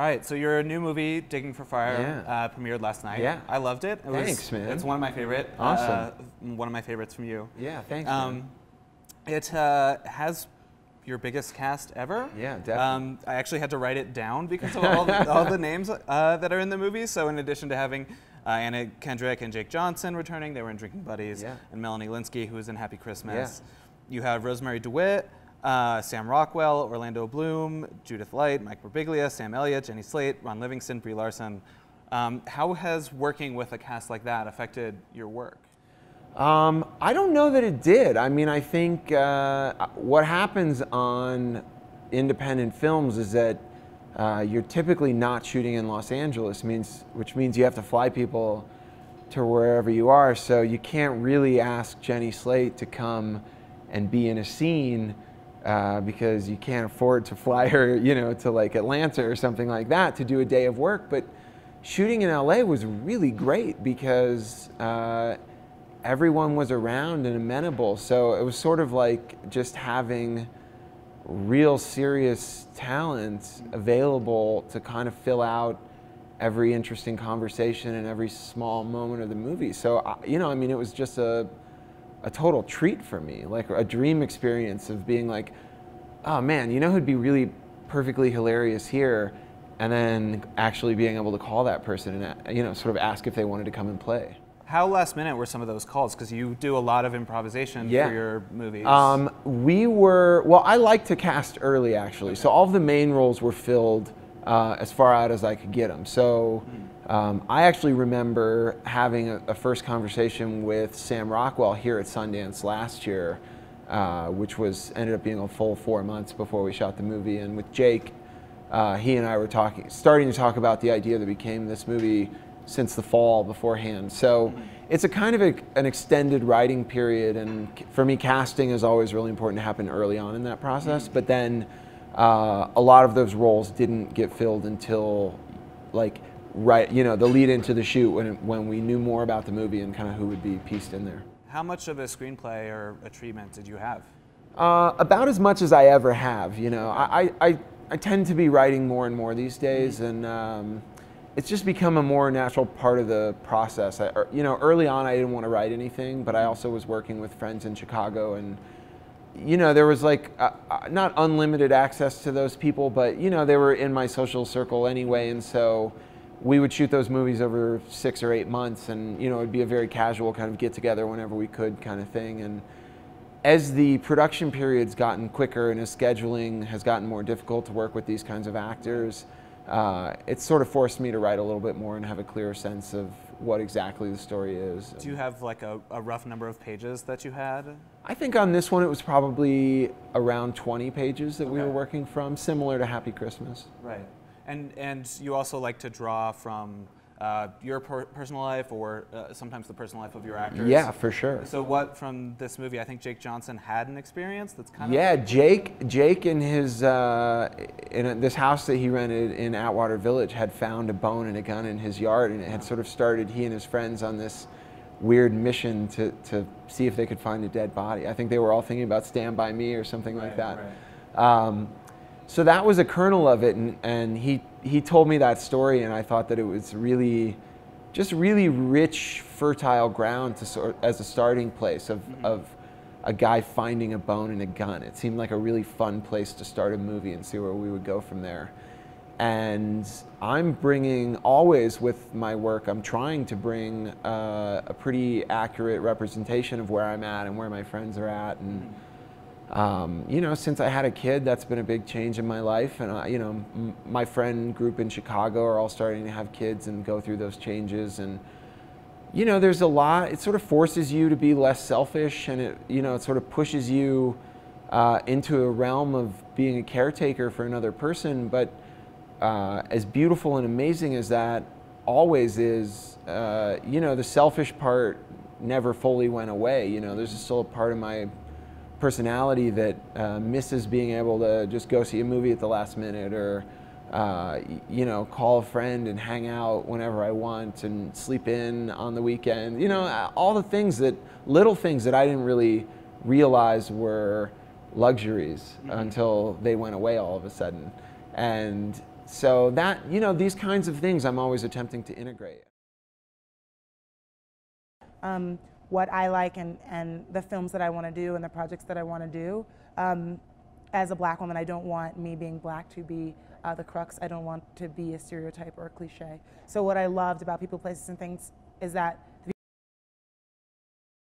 All right, so your new movie, Digging for Fire, premiered last night. Yeah. I loved it. Thanks, man. It's one of my favorite. Awesome. One of my favorites from you. Yeah, thanks, man. It has your biggest cast ever. Yeah, definitely. I actually had to write it down because of all the names that are in the movie. So in addition to having Anna Kendrick and Jake Johnson returning, they were in Drinking Buddies, and Melanie Lynskey, who was in Happy Christmas. Yeah. You have Rosemarie Dewitt, Sam Rockwell, Orlando Bloom, Judith Light, Mike Birbiglia, Sam Elliott, Jenny Slate, Ron Livingston, Brie Larson. How has working with a cast like that affected your work? I don't know that it did. I mean, I think what happens on independent films is that you're typically not shooting in Los Angeles, which means you have to fly people to wherever you are. So you can't really ask Jenny Slate to come and be in a scene because you can't afford to fly her, to like Atlanta or something like that to do a day of work. But shooting in LA was really great because everyone was around and amenable. So it was sort of like just having real serious talent available to kind of fill out every interesting conversation and every small moment of the movie. So, I mean, it was just a total treat for me, like a dream experience of being like, oh man, who'd be really perfectly hilarious here, and then actually being able to call that person and, sort of ask if they wanted to come and play. How last minute were some of those calls? Because you do a lot of improvisation for your movies. Well, I like to cast early actually. Okay. So all of the main roles were filled as far out as I could get them. So I actually remember having a first conversation with Sam Rockwell here at Sundance last year, which ended up being a full 4 months before we shot the movie. And with Jake, he and I were starting to talk about the idea that became this movie since the fall beforehand. So it's a kind of an extended writing period, and for me casting is always really important to happen early on in that process, but then a lot of those roles didn't get filled until like the lead into the shoot when we knew more about the movie and kind of who would be pieced in there. How much of a screenplay or a treatment did you have? About as much as I ever have. I tend to be writing more and more these days, and it's just become a more natural part of the process. Early on I didn't want to write anything, but I also was working with friends in Chicago, and there was like not unlimited access to those people, but they were in my social circle anyway, and so we would shoot those movies over 6 or 8 months, and it would be a very casual kind of get together whenever we could kind of thing. And as the production period's gotten quicker and as scheduling has gotten more difficult to work with these kinds of actors, it's sort of forced me to write a little bit more and have a clearer sense of what exactly the story is. Do you have like a rough number of pages that you had? I think on this one it was probably around 20 pages that we were working from, similar to Happy Christmas. Right. And you also like to draw from your personal life or sometimes the personal life of your actors? Yeah, for sure. So what from this movie, I think Jake Johnson had an experience that's kind of... Yeah, Jake in his, in this house that he rented in Atwater Village had found a bone and a gun in his yard, and it had sort of started he and his friends on this weird mission to see if they could find a dead body. I think they were all thinking about Stand By Me or something like that. Right. So that was a kernel of it, and he told me that story, and I thought that it was really rich, fertile ground as a starting place of a guy finding a bone and a gun. It seemed like a really fun place to start a movie and see where we would go from there. And I'm bringing, always with my work, I'm trying to bring a pretty accurate representation of where I'm at and where my friends are at. And since I had a kid, that's been a big change in my life. And, my friend group in Chicago are all starting to have kids and go through those changes. And, there's a lot, it sort of forces you to be less selfish, and it sort of pushes you into a realm of being a caretaker for another person. But as beautiful and amazing as that always is, the selfish part never fully went away. There's still a part of my personality that misses being able to just go see a movie at the last minute, or call a friend and hang out whenever I want and sleep in on the weekend. All the little things that I didn't really realize were luxuries until they went away all of a sudden. And So that, you know, these kinds of things I'm always attempting to integrate. What I like and the films that I want to do and the projects that I want to do. As a black woman, I don't want me being black to be the crux. I don't want to be a stereotype or a cliche. So what I loved about People, Places, and Things is that